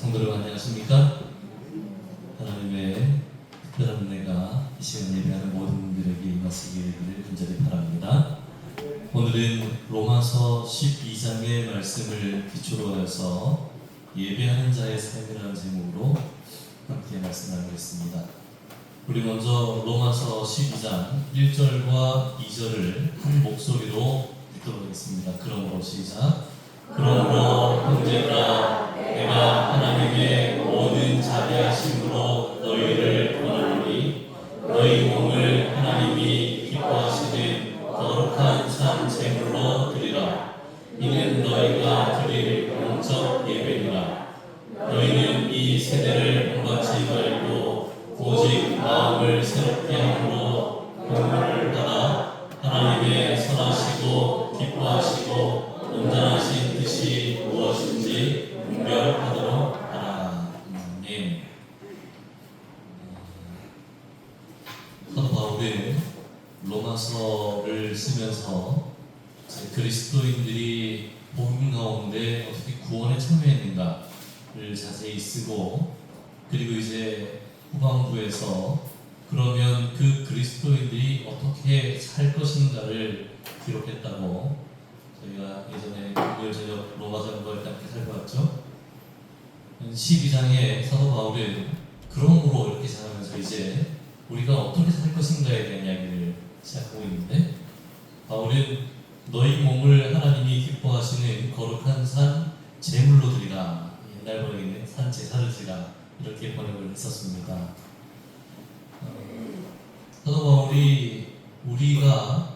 성도들 안녕하십니까? 하나님의 특별한 은혜가 이 시간 예배하는 모든 분들에게 임하시기를 간절히 바랍니다. 오늘은 로마서 12장의 말씀을 기초로 해서 예배하는 자의 삶이라는 제목으로 함께 말씀 나누겠습니다. 우리 먼저 로마서 12장 1절과 2절을 한 목소리로 읽도록 하겠습니다. 그러므로 시작. 그러므로 형제들아, 내가 하나님의 모든 자비하심으로 너희를 권하노니 너희 몸을 하나님이 기뻐하시는 거룩한 산 제물로 드리라. 이는 너희가 드릴 영적 예배니라. 너희는 이 세대를 본받지 말고 오직 마음을 새롭게 함으로 공부를 받아 하나님의 선하시고 기뻐하시고 온전하신 뜻이 무엇인지 분별하도록 하라. 아멘. 사도 바울은 로마서를 쓰면서 그리스도인들이 복음 가운데 어떻게 구원에 참여했는가를 자세히 쓰고, 그리고 이제 후반부에서 그러면 그 그리스도인들이 어떻게 살 것인가를 기록했다고, 저희가 예전에 금요일 저녁 로마서 공부할 때 함께 살펴봤죠. 12장에 사도 바울은 그러므로 이렇게 시작하면서 이제 우리가 어떻게 살 것인가에 대한 이야기를 시작하고 있는데, 바울은 너희 몸을 하나님이 기뻐하시는 거룩한 산 제물로 드리라, 옛날 번역에는 산 제사를 드리라, 이렇게 번역을 했었습니다. 사도 바울이 우리가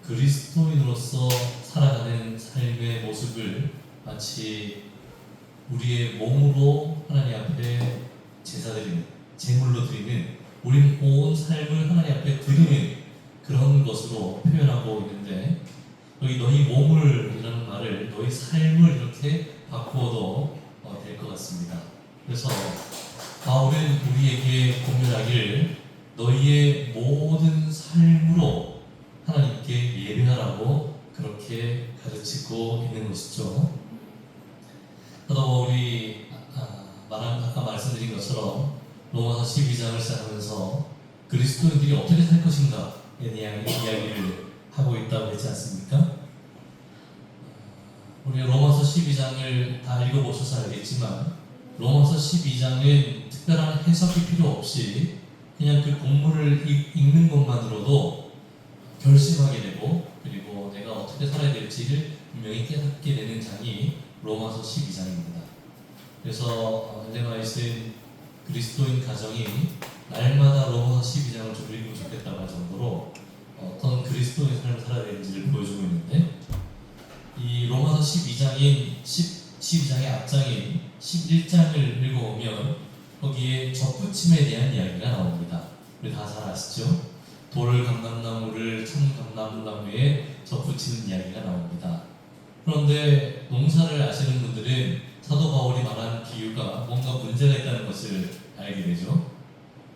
그리스도인으로서 살아가는 삶의 모습을 마치 우리의 몸으로 하나님 앞에 제사드리는, 제물로 드리는, 우리 온 삶을 하나님 앞에 드리는 그런 것으로 표현하고 있는데, 여기 너희 몸을 이라는 말을 너희 삶을 이렇게 바꾸어도 될 것 같습니다. 그래서 바울은 우리에게 공유하기를 너희의 모든 삶으로 하나님께 예배하라고 그렇게 가르치고 있는 것이죠. 사도 바울이 아까 말씀드린 것처럼 로마서 12장을 시작하면서 그리스도인들이 어떻게 살 것인가에 대한 이야기를 하고 있다고 했지 않습니까? 우리 로마서 12장을 다 읽어보셔서 알겠지만 로마서 12장은 특별한 해석이 필요 없이 그냥 그 본문을 읽는 것만으로도 결심하게 되고, 그리고 내가 어떻게 살아야 될지를 분명히 깨닫게 되는 장이 로마서 12장입니다. 그래서 엘레나이스는 그리스도인 가정이 날마다 로마서 12장을 좀 읽으면 좋겠다고 할 정도로 어떤 그리스도인 삶을 살아야 되는지를 보여주고 있는데, 이 로마서 12장의 앞장인 11장을 읽어보면 거기에 접붙임에 대한 이야기가 나옵니다. 우리 다 잘 아시죠? 돌 감람나무를 참감람나무에 접붙이는 이야기가 나옵니다. 그런데 농사를 아시는 분들은 사도 바울이 말한 비유가 뭔가 문제가 있다는 것을 알게 되죠.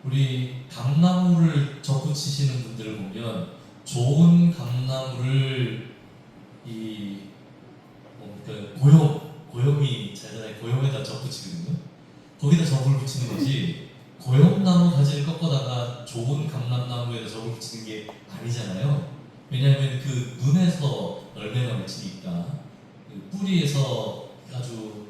우리 감나무를 접붙이시는 분들을 보면 좋은 감나무를 고염이 잘 자라요. 고염에다 접붙이거든요. 거기다 접을 붙이는 거지, 고염나무 가지를 꺾어다가 좋은 감람나무에다 접을 붙이는 게 아니잖아요. 왜냐하면 그 눈에서 열매가 맺히니까 그 뿌리에서 아주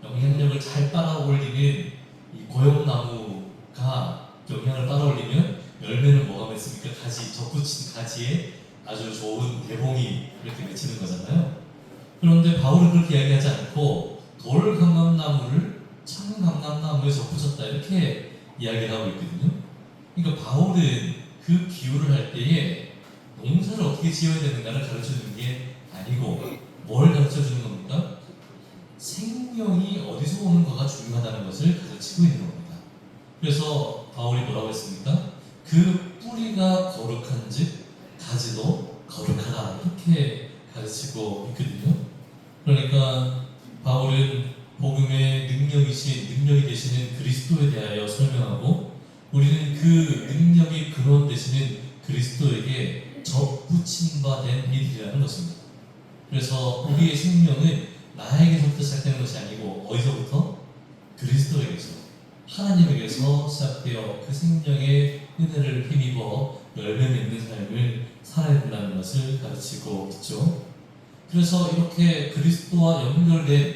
영향력을 잘 빨아올리는 이 고염나무가 영향을 빨아올리면 열매는 뭐가 맺습니까? 가지, 접붙인 가지에 아주 좋은 대봉이 이렇게 맺히는 거잖아요. 그런데 바울은 그렇게 이야기하지 않고 돌 감람나무를 참 감람나무에 접붙였다, 이렇게 이야기를 하고 있거든요. 그러니까 바울은 그 비유를 할 때에 농사를 어떻게 지어야 되는가를 가르쳐주는 게 아니고 뭘 가르쳐주는 겁니까? 생명이 어디서 오는가가 중요하다는 것을 가르치고 있는 겁니다. 그래서 바울이 뭐라고 했습니까? 그 뿌리가 거룩한즉 가지도 거룩하다, 이렇게 가르치고 있거든요. 그러니까 바울은 복음의 능력이 되시는 그리스도에 대하여 설명하고, 우리는 그 능력의 근원 되시는 그리스도에게 접붙임 바 된 이들이라는 것입니다. 그래서 우리의 생명은 나에게서부터 시작되는 것이 아니고 어디서부터? 그리스도에게서 하나님에게서 시작되어 그 생명의 은혜를 힘입어 열매 맺는 삶을 살아야 된다는 것을 가르치고 있죠. 그래서 이렇게 그리스도와 연결된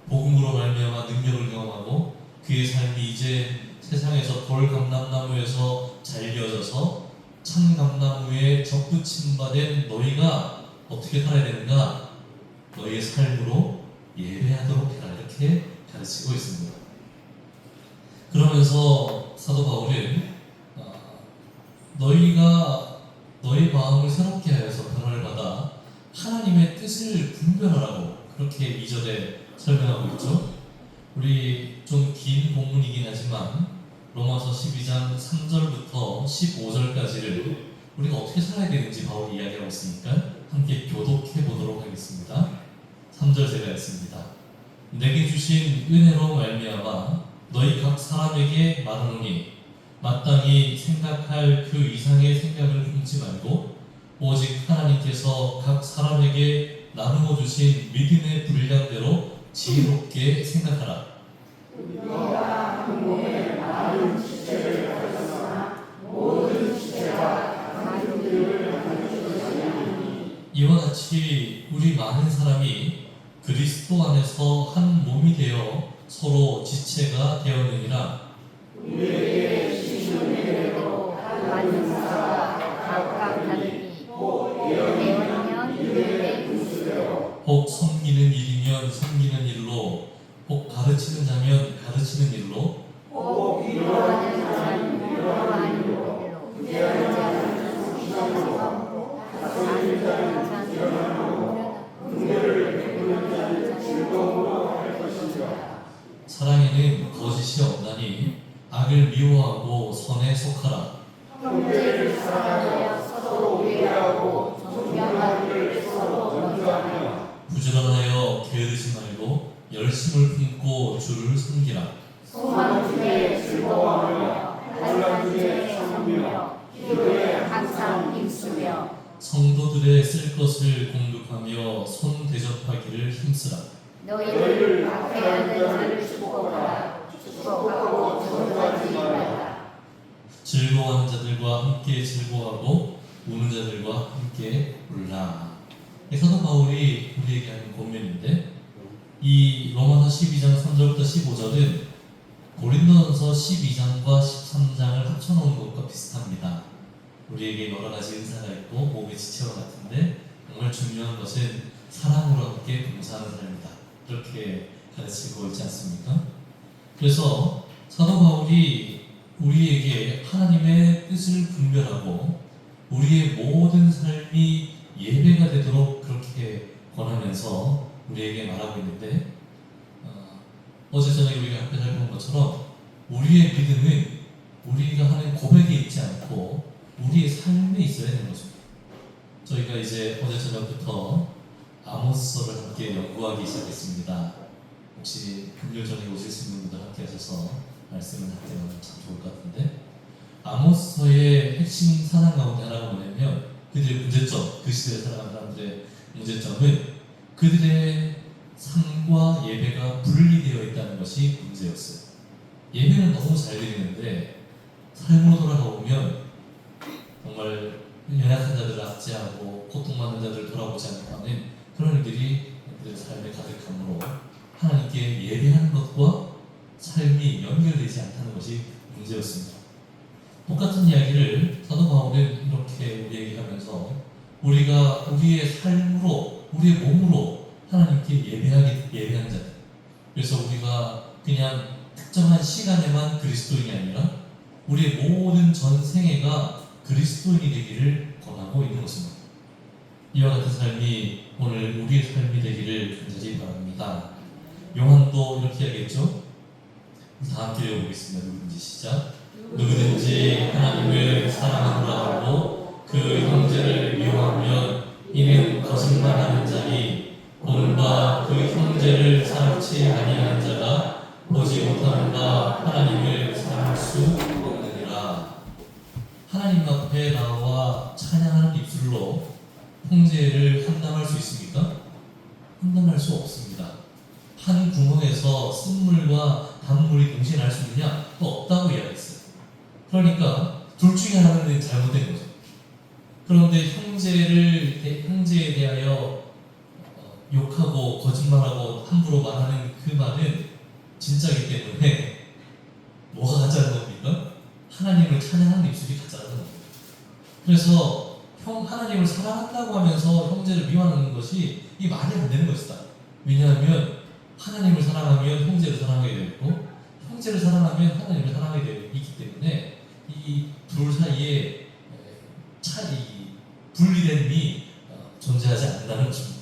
복음으로 말미암아 능력을 경험하고 그의 삶이 이제 세상에서 돌 감람나무에서 잘려져서 참 감나무에 접붙임 바된 너희가 어떻게 살아야 되는가? 너희의 삶으로 예배하도록 해라, 이렇게 가르치고 있습니다. 그러면서 사도 바울은 너희가 너희 마음을 새롭게 하여서 변화를 받아 하나님의 뜻을 분별하라고 그렇게 2절에 설명하고 있죠. 우리 좀 긴 본문이긴 하지만 로마서 12장 3절부터 15절까지를 우리가 어떻게 살아야 되는지 바울이 이야기하고 있으니까 함께 교독해 보도록 하겠습니다. 3절 제가 읽습니다. 내게 주신 은혜로 말미암아 너희 각 사람에게 말하노니 마땅히 생각할 그 이상의 생각을 품지 말고 오직 하나님께서 각 사람에게 나누어 주신 믿음의 분량대로 지혜롭게 생각하라. 우리가 그의 많은 지체를 가졌으나 모든 지체가 하나님을 가르치는 것이 아니니 이와 같이 우리 많은 사람이 그리스도 안에서 한 몸이 되어 서로 지체가 되었느니라. 우리에게 주신 은혜로 받는 자가 각각 다르니 배우면 이들의 분수대로 혹 섬기는 일이면 섬기는 일로, 혹 가르치는 자면 가르치는 일로, 꼭 위로하는 자는 위로하는 일로 구제하는 자는 구제하는 다스리는 자는 일어나고 은혜를 베푸는 자는 즐거움으로 할 것이니라. 사랑에는 거짓이 없나니 악을 미워하고 선에 속하라. 형제를 사랑하여 서로 우애하고 존경하기를 서로 먼저하며 부지런하여 게으르지 말고 열심을 품고 주를 섬기라. 소망 중에 즐거워하며 환난 중에 섬기며 기도에 항상 힘쓰며 성도들의 쓸 것을 공급하며 손 대접하기를 힘쓰라. 너희를 박해하는 자를 축복하라. 축복하고 전도하지 말라. 즐거워하는 자들과 함께 즐거워하고 우는 자들과 함께 울라. 사도 바울이 우리에게 하는 권면인데 이 로마서 12장 3절부터 15절은 고린도전서 12장과 13장을 합쳐놓은 것과 비슷합니다. 우리에게 여러 가지 은사가 있고 몸의 지체와 같은데 정말 중요한 것은 사랑으로 함께 봉사하는 삶이다, 이렇게 가르치고 있지 않습니까? 그래서 사도 바울이 우리에게 하나님의 뜻을 분별하고 우리의 모든 삶이 예배가 되도록 그렇게 권하면서 우리에게 말하고 있는데 어제 저녁에 우리가 함께 살펴본 것처럼 우리의 믿음은 우리가 하는 고백에 있지 않고 우리의 삶에 있어야 되는 것입니다. 저희가 이제 어제 저녁부터 아모스서를 함께 연구하기 시작했습니다. 혹시 금요일 저녁에 오실 수 있는 분들 함께 하셔서 말씀을 함께 나누면 참 좋을 것 같은데, 아모스서의 핵심 사상 가운데 하나가 뭐냐면 그들의 문제점, 그 시대에 살아가는 사람들의 문제점은 그들의 삶과 예배가 분리되어 있다는 것이 문제였어요. 예배는 너무 잘 드리는데 삶으로 돌아가 보면 정말 연약한 자들을 압제하고 고통받는 자들을 돌아보지 않고 하는 그런 일들이 그들의 삶에 가득함으로 하나님께 예배하는 것과 삶이 연결되지 않다는 것이 문제였습니다. 똑같은 이야기를 사도 바울은 이렇게 우리에게 하면서 우리가 우리의 삶으로, 우리의 몸으로 하나님께 예배하는 자들, 그래서 우리가 그냥 특정한 시간에만 그리스도인이 아니라 우리의 모든 전생애가 그리스도인이 되기를 권하고 있는 것입니다. 이와 같은 삶이 오늘 우리의 삶이 되기를 간절히 바랍니다. 요한도 이렇게 하겠죠? 다 함께 읽어보겠습니다. 누구든지 시작. 누구든지 하나님을 사랑하노라 하고 그 형제를 미워하면 이는 거짓말하는 자니 본바 그 형제를 사랑치 아니하는 자가 보지 못하는 바 하나님을 사랑할 수 없느니라. 하나님 앞에 나와 찬양하는 입술로 형제를 한담할 수 있습니까? 한담할 수 없습니다. 한 구멍에서 쓴물과 만물이 동시에 날 수 있느냐? 없다고 이야기했어요. 그러니까 둘 중에 하나는 잘못된 거죠. 그런데 형제에 대하여 욕하고 거짓말하고 함부로 말하는 그 말은 진짜이기 때문에 뭐가 가짜는 겁니까? 하나님을 찬양하는 입술이 가짜라는 겁니다. 그래서 하나님을 사랑한다고 하면서 형제를 미워하는 것이 이 말이 안 되는 것이다. 왜냐하면 하나님을 사랑하면 형제를 사랑하게 되어 있고 형제를 사랑하면 하나님을 사랑하게 되어 있기 때문에 이 둘 사이에 분리됨이 존재하지 않는다는 것입니다.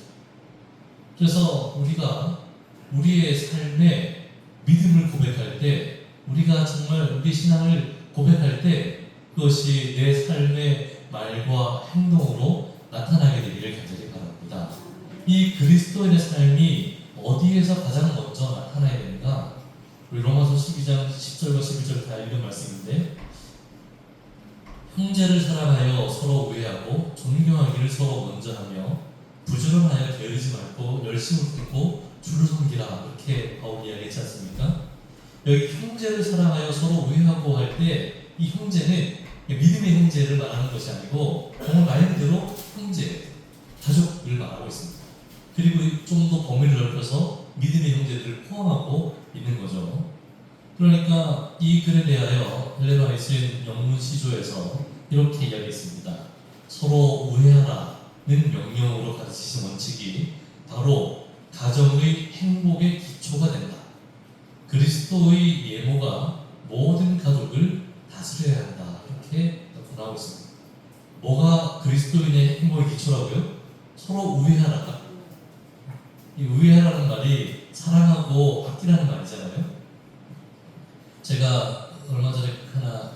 그래서 우리가 우리의 삶에 믿음을 고백할 때, 우리가 정말 우리 신앙을 고백할 때 그것이 내 삶의 말과 행동으로 나타나게 되기를 간절히 바랍니다. 이 그리스도인의 삶이 어디에서 가장 먼저 나타나야 되는가? 우리 로마서 12장 10절과 11절 다 읽은 말씀인데, 형제를 사랑하여 서로 우애하고 존경하기를 서로 먼저 하며 부지런하여 게으르지 말고 열심을 품고 주를 섬기라, 이렇게 바울이 이야기했지 않습니까? 여기 형제를 사랑하여 서로 우애하고 할 때 이 형제는 믿음의 형제를 말하는 것이 아니고 정말 말 그대로 형제, 가족을 말하고 있습니다. 그리고 좀 더 범위를 넓혀서 믿음의 형제들을 포함하고 있는 거죠. 그러니까 이 글에 대하여 엘렌 화이트는 영문 시조에서 이렇게 이야기했습니다. 서로 우애하라는 명령으로 가르치신 원칙이 바로 가정의 행복의 기초가 된다. 그리스도의 예모가 모든 가족을 다스려야 한다. 이렇게 권하고 있습니다. 뭐가 그리스도인의 행복의 기초라고요? 서로 우애하라. 이 우애하라는 말이 사랑하고 아끼라는 말이잖아요. 제가 얼마 전에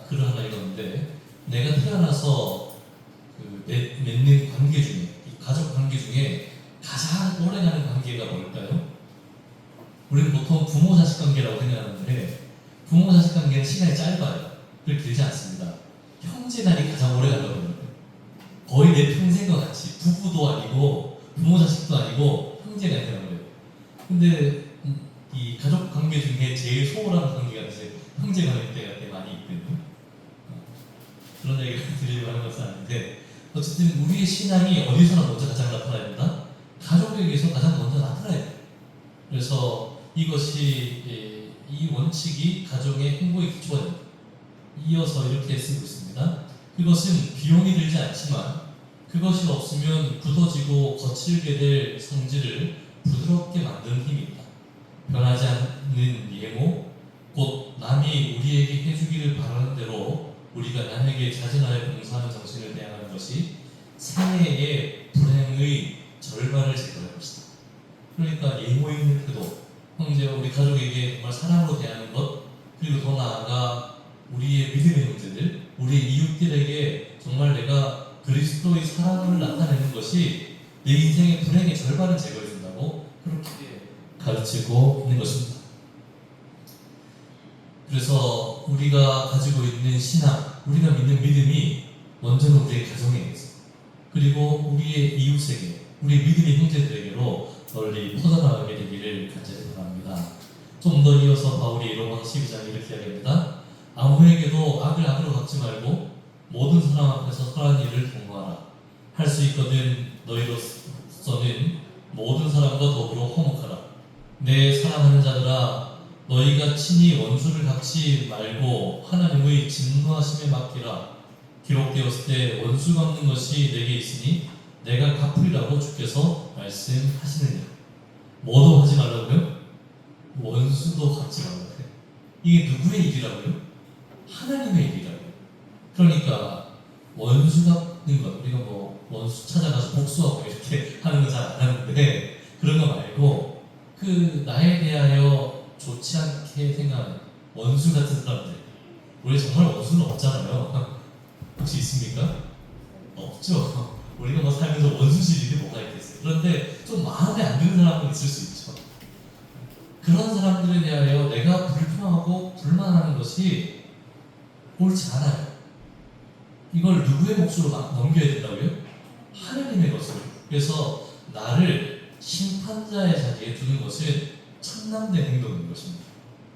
글을 하나 읽었는데, 내가 태어나서 맺는 관계 중에, 이 가족 관계 중에 가장 오래가는 관계가 뭘까요? 우리는 보통 부모 자식 관계라고 생각하는데, 부모 자식 관계는 시간이 짧아요. 그렇게 길지 않습니다. 형제 간이 가장 오래 간다고 합니다. 거의 내 평생과 같이 부부도 아니고 부모 자식도 아니고 형제 간이라고 해요. 근데 이 가족 관계 중에 제일 소홀한 관계가 이제 형제 관계 때가 꽤 많이 있거든요. 그런 얘기를 드리려고 하는 것은 아닌데, 어쨌든 우리의 신앙이 어디서나 먼저 가장 나타나야 된다? 가족에게서 가장 먼저 나타나야 돼요. 그래서 이것이, 이 원칙이 가정의 행복의 기초가 됩니다. 이어서 이렇게 쓰고 있습니다. 그것은 비용이 들지 않지만 그것이 없으면 굳어지고 거칠게 될 성질을 부드럽게 만드는 힘입니다. 변하지 않는 예모, 곧 남이 우리에게 해주기를 바라는 대로 우리가 남에게 자진하여 봉사하는 정신을 대항하는 것이 생애의 불행의 절반을 제거할 것이다. 그러니까 예모 있는 태도, 형제와 우리 가족에게 정말 사랑으로 대하는 것, 그리고 더 나아가 우리의 믿음의 형제들, 우리의 이웃들에게 정말 내가 그리스도의 사랑을 나타내는 것이 내 인생의 불행의 절반을 제거해준다고 그렇게 가르치고 있는 것입니다. 그래서 우리가 가지고 있는 신앙, 우리가 믿는 믿음이 먼저는 우리의 가정에 있어, 그리고 우리의 이웃에게, 우리 믿음의 형제들에게로 널리 퍼져나가게 되기를 간절히 바랍니다. 좀 더 이어서 바울이 로마서 12장 이렇게 이야기합니다. 아무에게도 악을 악으로 갚지 말고 모든 사람 앞에서 선한 일을 경고하라. 할 수 있거든 너희로서는 모든 사람과 더불어 화목하라. 내 사랑하는 자들아, 너희가 친히 원수를 갚지 말고 하나님의 진노하심에 맡기라. 기록되었을 때 원수 갚는 것이 내게 있으니 내가 갚으리라고 주께서 말씀하시느니라. 뭐도 하지 말라고요? 원수도 갚지 말라고요. 이게 누구의 일이라고요? 하나님의 일이라고요. 그러니까 원수 갚는 것, 우리가 뭐 원수 찾아가서 복수하고 이렇게 하는 거 잘 안 하는데, 그런 거 말고 나에 대하여 좋지 않게 생각하는 원수 같은 사람들, 우리 정말 원수는 없잖아요. 혹시 있습니까? 없죠. 우리가 뭐 살면서 원수질 일이 뭐가 있겠어요. 그런데 좀 마음에 안 드는 사람은 있을 수 있죠. 그런 사람들에 대하여 내가 불평하고 불만하는 것이 옳지 않아요. 이걸 누구의 몫으로 넘겨야 된다고요? 하나님의 것을. 그래서 나를 심판자의 자리에 두는 것은 참남된 행동인 것입니다.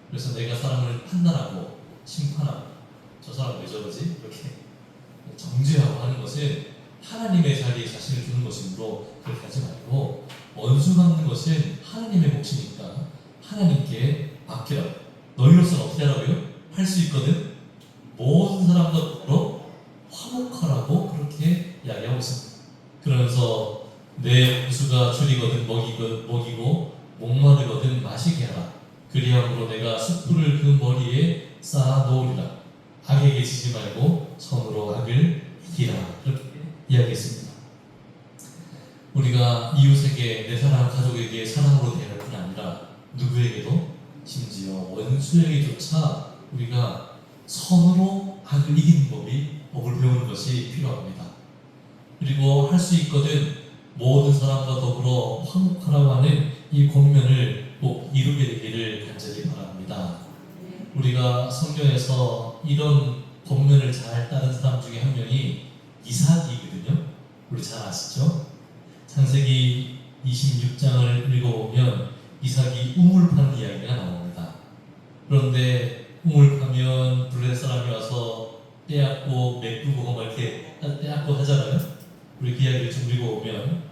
그래서 내가 사람을 판단하고 심판하고 저 사람 왜 저러지? 이렇게 정죄하고 하는 것은 하나님의 자리에 자신을 두는 것이므로 그렇게 하지 말고, 원수 갚는 것은 하나님의 몫이니까 하나님께 맡기라. 너희로서는 어떻게 하라고요? 할 수 있거든. 모든 사람과 더불어 화목하라고 그렇게 이야기하고 있습니다. 그러면서 내 원수가 줄이거든 먹이고 목마르거든 마시게 하라. 그리함으로 내가 숯불을 그 머리에 쌓아 놓으리라. 악에게 지지 말고 선으로 악을 이기라. 그렇게 이야기했습니다. 우리가 이웃에게, 내 사랑 가족에게 사랑으로 대할 뿐 아니라 누구에게도, 심지어 원수에게조차 우리가 선으로 악을 이기는 법을 배우는 것이 필요합니다. 그리고 할 수 있거든 모든 사람과 더불어 화목하라고 하는 이 권면을 꼭 이루게 되기를 간절히 바랍니다. 우리가 성경에서 이런 권면을 잘 따른 사람 중에 한 명이 이삭이거든요. 우리 잘 아시죠? 창세기 26장을 읽어보면 이삭이 우물 파는 이야기가 나옵니다. 그런데 우물 파면 블레셋 사람이 와서 빼앗고 메꾸고 막 이렇게 빼앗고 하잖아요. 우리 그 이야기를 좀 읽어보면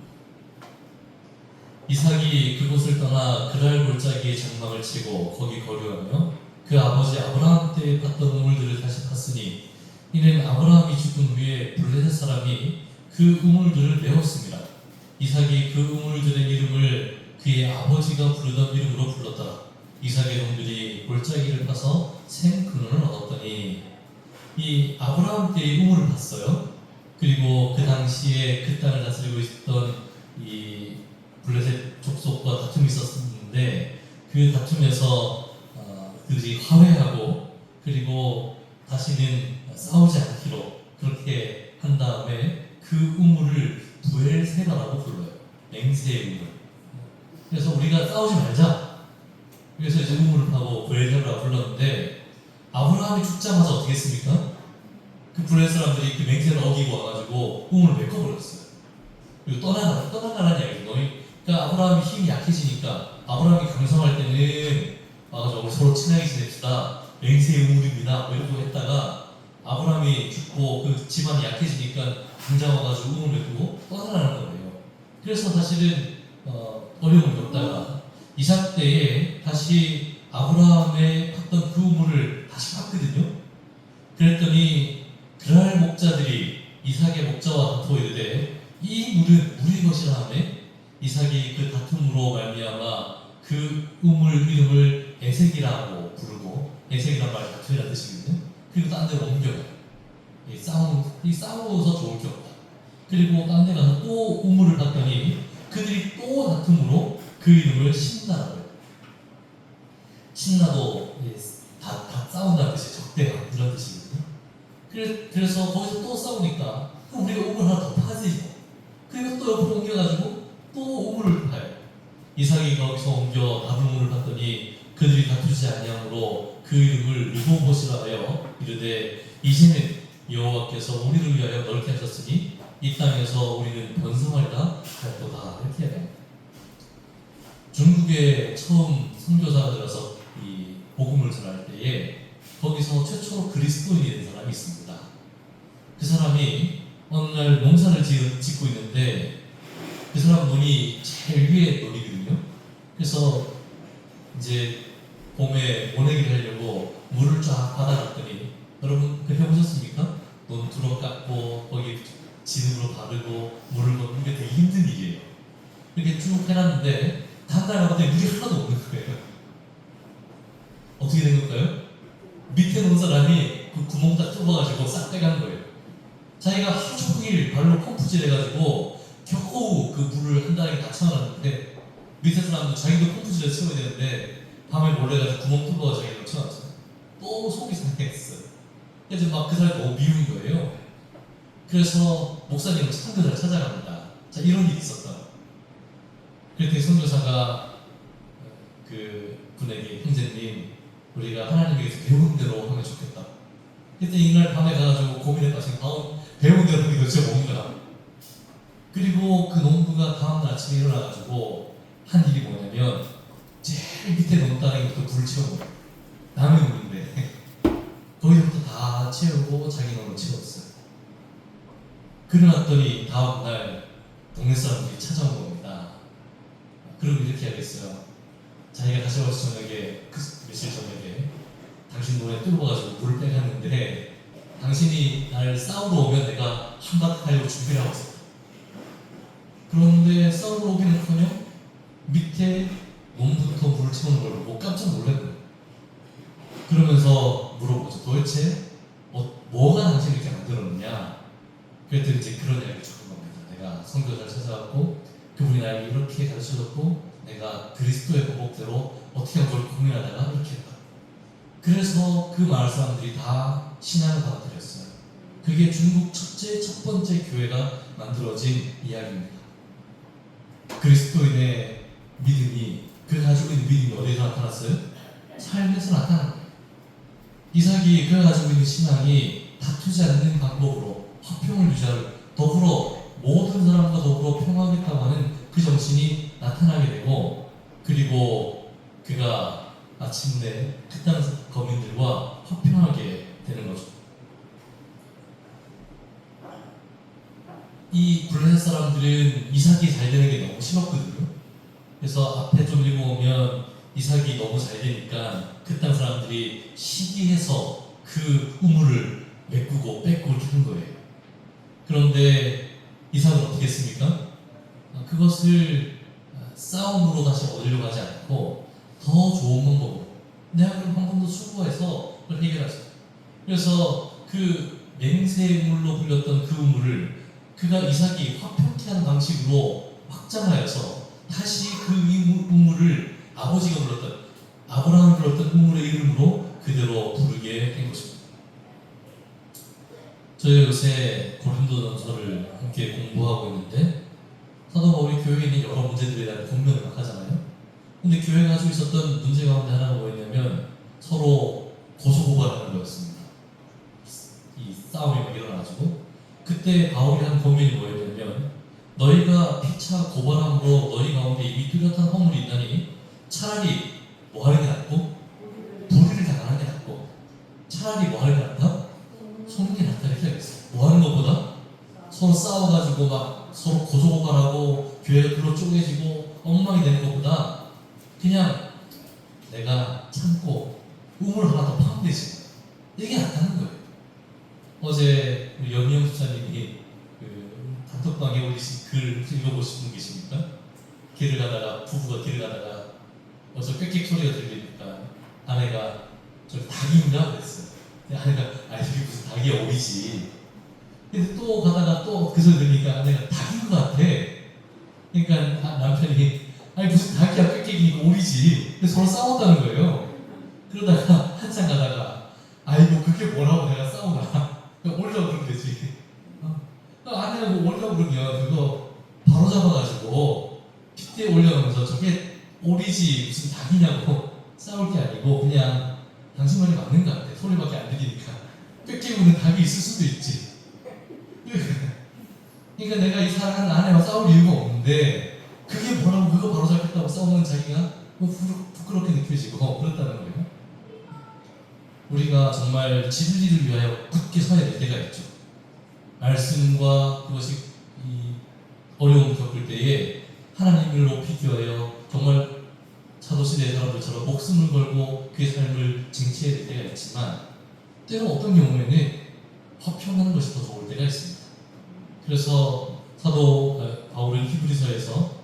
이삭이 그곳을 떠나 그랄 골짜기에 장막을 치고 거기 거류하며 그 아버지 아브라함 때 팠던 우물들을 다시 팠으니 이는 아브라함이 죽은 후에 블레셋 사람이 그 우물들을 메웠습니다. 이삭이 그 우물들의 이름을 그의 아버지가 부르던 이름으로 불렀더라. 이삭의 종들이 골짜기를 파서 생 근원을 얻었더니, 이 아브라함 때의 우물을 봤어요. 그리고 그 당시에 그 땅을 다스리고 있었던 이 블레셋 족속과 다툼이 있었는데 그 다툼에서 그들이 화해하고 그리고 다시는 싸우지 않기로 그렇게 한 다음에 그 우물을 부엘세바라고 불러요. 맹세의 우물. 그래서 우리가 싸우지 말자. 그래서 이제 우물을 파고 부엘세바라고 불렀는데, 아브라함이 죽자마자 어떻게 했습니까? 그 블레셋 사람들이 그 맹세를 어기고 와가지고 우물을 메꿔버렸어요. 그리고 떠나가라는 이야기죠. 그러니까 아브라함이 힘이 약해지니까, 아브라함이 강성할 때는 와가지고 우리 서로 친하게 지냅시다, 맹세의 우물입니다 뭐 이러고 했다가, 아브라함이 죽고 그 집안이 약해지니까 당장 와가지고 우물을 메꾸고 떠나라는 거예요. 그래서 사실은 어려움을 겪다가 이삭 때에 다시 아브라함의 팠던 그 우물을 다시 팠거든요. 그랬더니 그랄 목자들이 이삭의 목자와 다투어 이르되 이 물은 우리 것이라 하며, 이삭이 그 다툼으로 말미암아 그 우물 이름을 에색이라고 부르고, 에색이란 말이 다툼이라는 뜻이거든요. 그리고 딴 데로 옮겨가요. 싸워서 좋을 게 없다. 그리고 딴 데 가서 또 우물을 봤더니 그들이 또 다툼으로 그 이름을 신나라고 해요. 신나도 다 싸운다는 뜻이 적대감 이런 뜻이거든요. 그래서 거기서 또 싸우니까 그럼 우리가 우물 하나 더 파지 뭐. 그리고 또 옆으로 옮겨가지고 또 우물을 파요. 이삭이 거기서 옮겨 다른 우물을 봤더니 그들이 다투지 아니함으로 그 이름을 르호봇이라 하여 이르되 이제는 여호와께서 우리를 위하여 넓게 하셨으니 이 땅에서 우리는 번성하리라 하였도다. 이렇게 해요. 중국에 처음 선교사가 들어서 이 복음을 전할 때에 거기서 최초로 그리스도인이 된 사람이 있습니다. 그 사람이 어느 날 농사를 짓고 있는데 그 사람 논이 제일 위에 논이거든요. 그래서 이제 봄에 모내기를 하려고 물을 쫙 받아놨더니, 여러분 그 해보셨습니까? 논 두러 깎고 거기 지능으로 바르고 물을 넣는 게 되게 힘든 일이에요. 이렇게 쭉 해놨는데 다음날 가봤더니 물이 하나도 없는 거예요. 어떻게 된 걸까요? 밑에 놓은 사람이 그 구멍 딱 뚫어가지고 싹 빼간 거예요. 자기가 하루 종일 발로 펌프질 해가지고 겨우 그 물을 한 달에 다 채워놨는데, 밑에 사람도 자기도 펌프질을 채워야 되는데 밤에 몰래 가지고 구멍 뚫어서 자기가 채워놨어요. 너무 속이 상했어요. 그래서 막 그 사람이 너무 미운 거예요. 그래서 목사님을 선교사를 찾아갑니다. 자, 이런 일이 있었다. 그랬더니 선교사가 그 분에게, 형제님 우리가 하나님에게서 배운 대로 하면 좋겠다. 그때 이날 밤에 가가지고 고민에 빠진 배운 대로 하는 게 도대체 뭔가. 그리고 그 농부가 다음날 아침에 일어나가지고 한 일이 뭐냐면 제일 밑에 논 따라기부터 불을 채운 거예요. 채우고 자기 돈으로 채웠어요. 그러놨더니 다음날 동네 사람들이 찾아온 겁니다. 그리고 이렇게 하겠어요. 자기가 다시 와서 저녁에 며칠 저녁에 당신 돈에 뚫어가지고 물을 빼갔는데 당신이 날 싸우러 오면 내가 한바탕 하려고 준비를 하고 있었다. 그런데 싸우러 오기는커녕 밑에 몸부터 물을 채우는 걸 보고 깜짝 놀랐고요. 그러면서 물어보죠. 도대체 뭐가 당신을 이렇게 만들었느냐? 그랬더니 이제 그런 이야기를 주는 겁니다. 내가 선교사를 찾아갔고 그분이 나에게 이렇게 가르쳐줬고 내가 그리스도의 보복대로 어떻게 하면 그걸 고민하다가 이렇게 했다. 그래서 그 마을 사람들이 다 신앙을 받아들였어요. 그게 중국 첫 번째 교회가 만들어진 이야기입니다. 그리스도인의 믿음이, 그 가지고 있는 믿음이 어디서 나타났어요? 삶에서 나타난 거예요. 이삭이 그가 가지고 있는 신앙이 다투지 않는 방법으로 화평을 유지하고 더불어 모든 사람과 더불어 평화하겠다고 하는 그 정신이 나타나게 되고, 그리고 그가 마침내 그 땅 거민들과 화평하게 되는 거죠. 이 블레셋 사람들은 이삭이 잘 되는 게 너무 싫었거든요. 그래서 앞에 좀 읽어보면 이삭이 너무 잘 되니까 그 땅 사람들이 시기해서 그 우물을 메꾸고 뺏고 이렇게 한 거예요. 그런데 이삭은 어떻게 했습니까? 그것을 싸움으로 다시 얻으려고 하지 않고 더 좋은 방법으로, 내가 그럼 한 번 더 수고해서 그걸 해결하자. 그래서 그 맹세물로 불렸던 그 우물을 그가 이삭이 화평케 하는 방식으로 확장하여서 다시 그 우물을 아버지가 불렀던, 아브라함이 불렀던 우물의 이름으로 그대로 부르게 된 것입니다. 저희 요새 고린도전서를 함께 공부하고 있는데 사도 바울이 교회에 있는 여러 문제들에 대한 권면을 막 하잖아요. 근데 교회가 가지고 있었던 문제 가운데 하나가 뭐였냐면 서로 고소고발하는 거였습니다. 이 싸움이 막 일어나가지고 그때 바울이 한 권면이 뭐였냐면, 너희가 피차 고발함으로 너희 가운데 이미 뚜렷한 허물이 있나니 차라리 뭐 하는 게 낫고 불의를 당하는 게 낫고, 차라리 뭐 하는 게 낫다? 속는 게 낫다 이렇게 하겠어요. 뭐 하는 것보다 서로 싸워가지고 막 서로 고소고발하고 교회가 글로 쪼개지고 엉망이 되는 것보다 그냥 내가 참고 우물 하나 더 파면 되지, 이게 낫다는 거예요. 어제 우리 연희영 집사님이 그 단톡방에 올리신 글 읽어보신 분 계십니까? 길을 가다가, 부부가 길을 가다가 어서 꽥꽥 소리가 들리니까 아내가 저 닭인가? 그랬어요. 근데 아내가 아니 이게 무슨 닭이야, 오리지. 근데 또 가다가 또 그 소리 들으니까 아내가 닭인 것 같아. 그러니까 남편이 아니 무슨 닭이야, 꽥꽥이니까 오리지. 근데 서로 싸웠다는 거예요. 그러다가 한참 가다가 아이고 그게 뭐라고 내가 싸우나. 올려고 그러면 되지. 아내가 뭐 올려고 그러면 그거 바로 잡아가지고 핏대에 올려놓으면서 저게 오리지 무슨 닭이냐고 싸울 게 아니고 그냥 당신 말이 맞는 것 같아. 소리밖에 안 들리니까. 뺏기고는 닭이 있을 수도 있지. 그러니까 내가 이 사랑하는 아내와 싸울 이유가 없는데 그게 뭐라고 그거 바로 잡겠다고 싸우는 자기가 뭐 부끄럽게 느껴지고 그렇다는 거예요. 우리가 정말 진리를 위하여 굳게 서야 될 때가 있죠. 말씀과 그것이 이 어려움을 겪을 때에 하나님을 높이기 위하여 정말 사도시대의 사람들처럼 목숨을 걸고 그의 삶을 쟁취해야 될 때가 있지만, 때로 어떤 경우에는 화평하는 것이 더 좋을 때가 있습니다. 그래서 사도 바울은 히브리서에서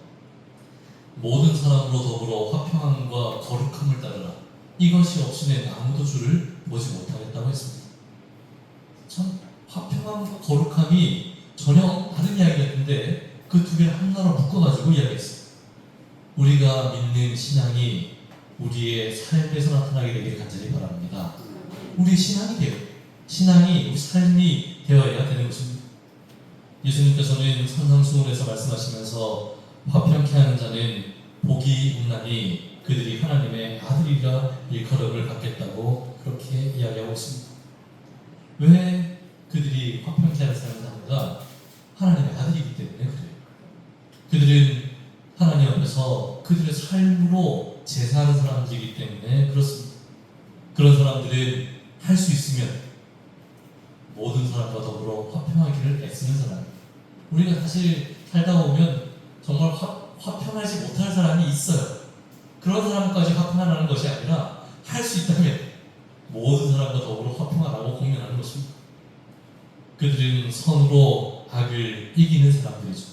모든 사람으로 더불어 화평함과 거룩함을 따르라, 이것이 없이는 아무도 주를 보지 못하겠다고 했습니다. 참 화평함과 거룩함이 전혀 다른 이야기 같은데 그 두 개를 하나로 묶어가지고 이야기했어요. 우리가 믿는 신앙이 우리의 삶에서 나타나게 되기를 간절히 바랍니다. 우리 신앙이 돼요. 신앙이 우리 삶이 되어야 되는 것입니다. 예수님께서는 산상수훈에서 말씀하시면서 화평케 하는 자는 복이 있나니 그들이 하나님의 아들이라 일컬음을 받겠다고 그렇게 이야기하고 있습니다. 왜 그들이 화평케 하는 삶을 하는가? 하나님의 아들이기 때문에 그래요. 그들은 하나님 앞에서 그들의 삶으로 제사하는 사람들이기 때문에 그렇습니다. 그런 사람들은 할 수 있으면 모든 사람과 더불어 화평하기를 애쓰는 사람. 우리가 사실 살다 보면 정말 화평하지 못할 사람이 있어요. 그런 사람까지 화평하라는 것이 아니라 할 수 있다면 모든 사람과 더불어 화평하라고 공면하는 것입니다. 그들은 선으로 악을 이기는 사람들이죠.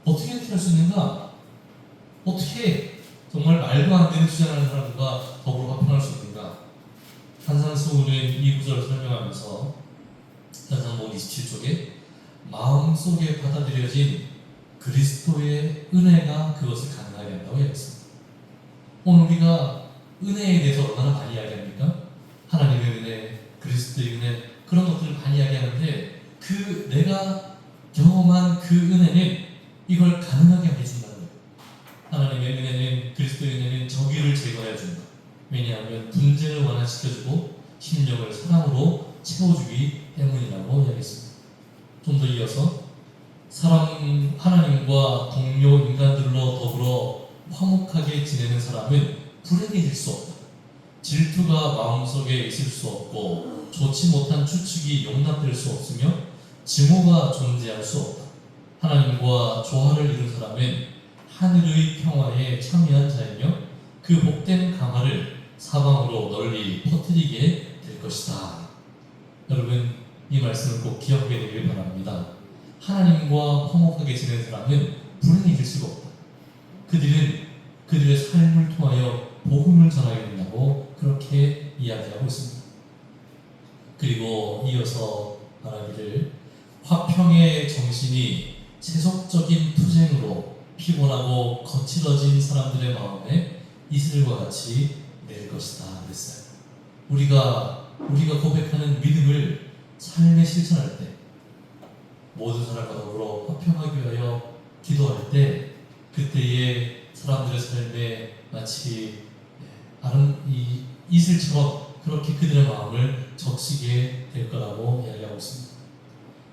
어떻게 이렇게 할 수 있는가? 어떻게 정말 말도 안 되는 주장하는 사람들과 더불어 화평할 수 있는가? 산상수훈은 이 구절을 설명하면서 산상본 27쪽에 마음속에 받아들여진 그리스도의 은혜가 그것을 가능하게 한다고 이야기했습니다. 오늘 우리가 은혜에 대해서 얼마나 많이 이야기합니까? 하나님의 은혜, 그리스도의 은혜, 그런 것들을 많이 이야기하는데 그 내가 경험한 그 은혜는 이걸 가능하게 해준다는 거예요. 하나님의 은혜는, 그리스도의 은혜는 정의를 제거해 준다. 왜냐하면 분쟁을 완화시켜주고 심령을 사랑으로 채워주기 때문이라고 이야기했습니다. 좀 더 이어서 하나님과 동료 인간들로 더불어 화목하게 지내는 사람은 불행해질 수 없다. 질투가 마음속에 있을 수 없고 좋지 못한 추측이 용납될 수 없으며 증오가 존재할 수 없다. 하나님과 조화를 이룬 사람은 하늘의 평화에 참여한 자이며 그 복된 강화를 사방으로 널리 퍼뜨리게 될 것이다. 여러분, 이 말씀을 꼭 기억하게 되길 바랍니다. 하나님과 화목하게 지내는 사람은 불행해질 수가 없다. 그들은 그들의 삶을 통하여 복음을 전하게 된다고 그렇게 이야기하고 있습니다. 그리고 이어서 말하기를 화평의 정신이 세속적인 투쟁으로 피곤하고 거칠어진 사람들의 마음에 이슬과 같이 내릴 것이다 그랬어요. 우리가 고백하는 믿음을 삶에 실천할 때, 모든 사람과 더불어 화평하기 위하여 기도할 때, 그때의 사람들의 삶에 마치 이 이슬처럼 그렇게 그들의 마음을 적시게 될 거라고 이야기하고 있습니다.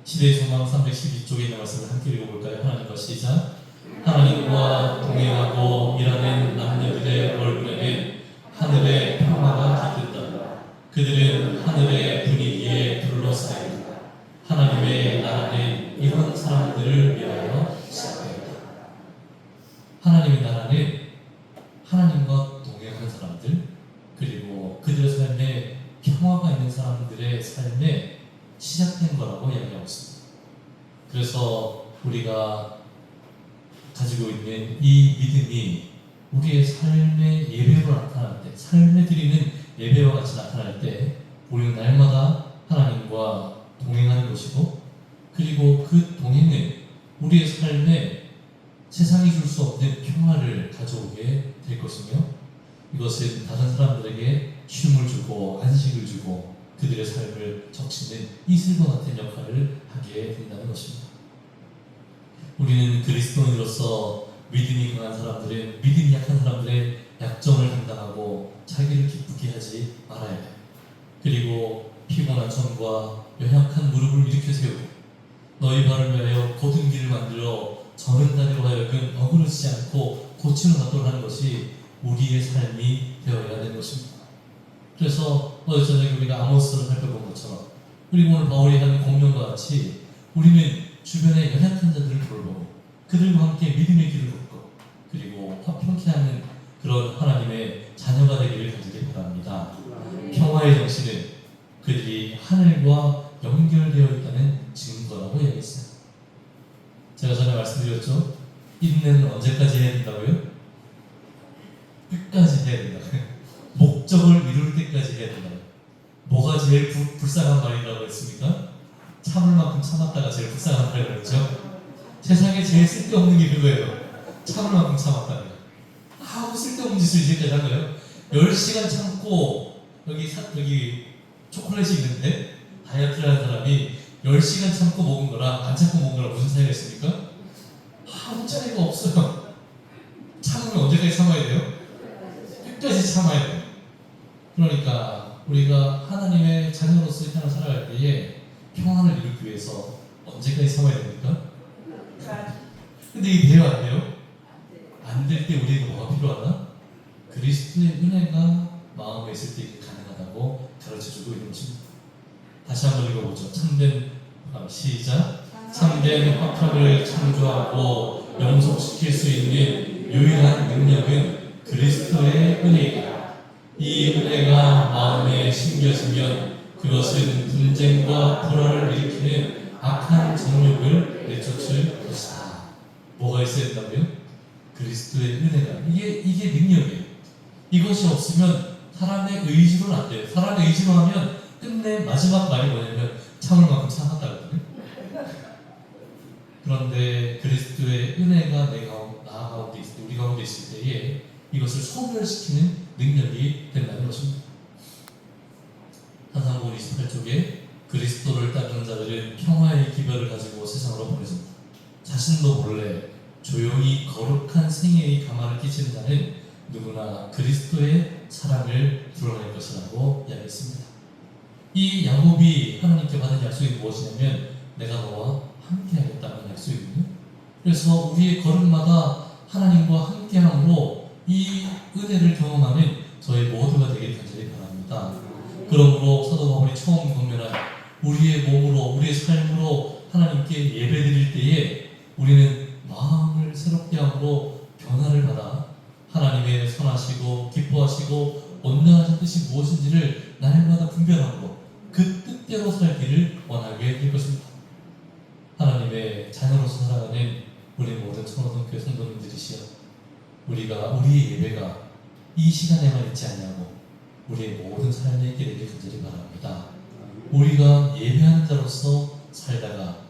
시대의 소망 312쪽에 있는 말씀을 함께 읽어볼까요? 하나님과 시작. 하나님과 동행하고 일하는 남녀들의 얼굴에는 하늘의 평화가 깃든다. 그들은 하늘의 분위기에 둘러싸인다. 하나님의 나라는 이런 사람들을 위하여 시작되었다. 하나님의 나라는 하나님과 동행하는 사람들, 그리고 그들의 삶에 평화가 있는 사람들의 삶에 시작된 거라고 이야기하고 있습니다. 그래서 우리가 가지고 있는 이 믿음이 우리의 삶의 예배로 나타날 때, 삶에 드리는 예배와 같이 나타날 때 우리는 날마다 하나님과 동행하는 것이고, 그리고 그 동행은 우리의 삶에 세상이 줄 수 없는 평화를 가져오게 될 것이며, 이것은 다른 사람들에게 쉼을 주고 안식을 주고 그들의 삶을 적시는 이슬과 같은 역할을 하게 된다는 것입니다. 우리는 그리스도인으로서 믿음이 강한 사람들은 믿음이 약한 사람들의 약점을 담당하고 자기를 기쁘게 하지 말아야 해요. 그리고 피곤한 손과 연약한 무릎을 일으켜 세우고 너희 발을 위하여 곧은 길을 만들어 저는 다리로 하여금 어그러지지 않고 고치는 것도록 하는 것이 우리의 삶이 되어야 되는 것입니다. 그래서 어제 저녁에 우리가 아모스를 살펴본 것처럼, 그리고 오늘 바울이 하는 공명과 같이 우리는 주변의 연약한 자들을 돌보고 그들과 함께 믿음의 길을 걷고 그리고 화평케 하는 그런 하나님의 자녀가 되기를 간절히 바랍니다. 평화의 정신은 그들이 하늘과 연결되어 있다는 증거라고 얘기했어요. 제가 전에 말씀드렸죠? 인내는 언제까지 해야 된다고요? 끝까지 해야 된다고요. 목적을 이룰 때까지 해야 된다고요. 뭐가 제일 불쌍한 말이라고 했습니까? 참을 만큼 참았다가 제일 불쌍한 말이라고 했죠? 세상에 제일 쓸데없는 게 그거예요. 참을 만큼 참았다는 거예요. 아무 쓸데없는 짓을 이제까지 한 거예요. 10시간 참고 여기 초콜릿이 있는데 다이어트를 하는 사람이 10시간 참고 먹은 거랑 안 참고 먹은 거랑 무슨 차이가 있습니까? 아무 차이가 없어요. 참으면 언제까지 참아야 돼요? 끝까지 참아야 돼요. 그러니까 우리가 하나님의 자녀로서 이 땅을 살아갈 때에 평안을 이루기 위해서 언제까지 참아야 됩니까? 근데 이게 돼요, 안 돼요? 안 될 때 우리에게 뭐가 필요하다? 그리스도의 은혜가 마음에 있을 때 가능하다고 가르쳐주고 있는 것입니다. 다시 한번 읽어보죠. 시작. 참된 화평을 창조하고 영속시킬 수 있는 유일한 능력은 그리스도의 은혜이다. 이 은혜가 마음에 심겨지면 그것은 분쟁과 불화를 일으키는 악한 정욕을 내쫓을 것이다. 뭐가 있어야 된다고요? 그리스도의 은혜가. 이게 능력이에요. 이것이 없으면 사람의 의지로는 안 돼요. 사람의 의지로 하면 끝내 마지막 말이 뭐냐면 참을 만큼 참았다거든요. 그런데 그리스도의 은혜가 나 가운데 있을 때, 우리 가운데 있을 때에 이것을 소멸시키는 능력이 된다는 것입니다. 산상복음 28쪽에 그리스도를 따르는 자들은 평화의 기별을 가지고 세상으로 보내집니다. 자신도 몰래 조용히 거룩한 생애의 가만을 끼치는 자는 누구나 그리스도의 사랑을 드러낼 것이라고 이야기했습니다. 이 야곱이 하나님께 받은 약속이 무엇이냐면 내가 너와 함께하겠다는 약속이거든요. 그래서 우리의 걸음마다 하나님과 함께함으로 이 은혜를 경험하는 저희 모두가 되길 간절히 바랍니다. 그러므로 사도 바울이 처음 권면한 우리의 몸으로, 우리의 삶으로 하나님께 예배드릴 때에 우리는 마음을 새롭게 함으로 변화를 받아 하나님의 선하시고 기뻐하시고 온전하신 뜻이 무엇인지를 날마다 분별하고 그 뜻대로 살기를 원하게 될 것입니다. 하나님의 자녀로서 살아가는 우리 모든 청로동교회 성도님들이시여, 우리의 예배가 이 시간에만 있지 않냐고 우리의 모든 삶에 있게 되길 간절히 바랍니다. 우리가 예배하는 자로서 살다가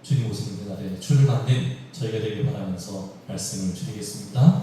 주님 오시는 그날에 주를 만난 저희가 되길 바라면서 말씀을 드리겠습니다.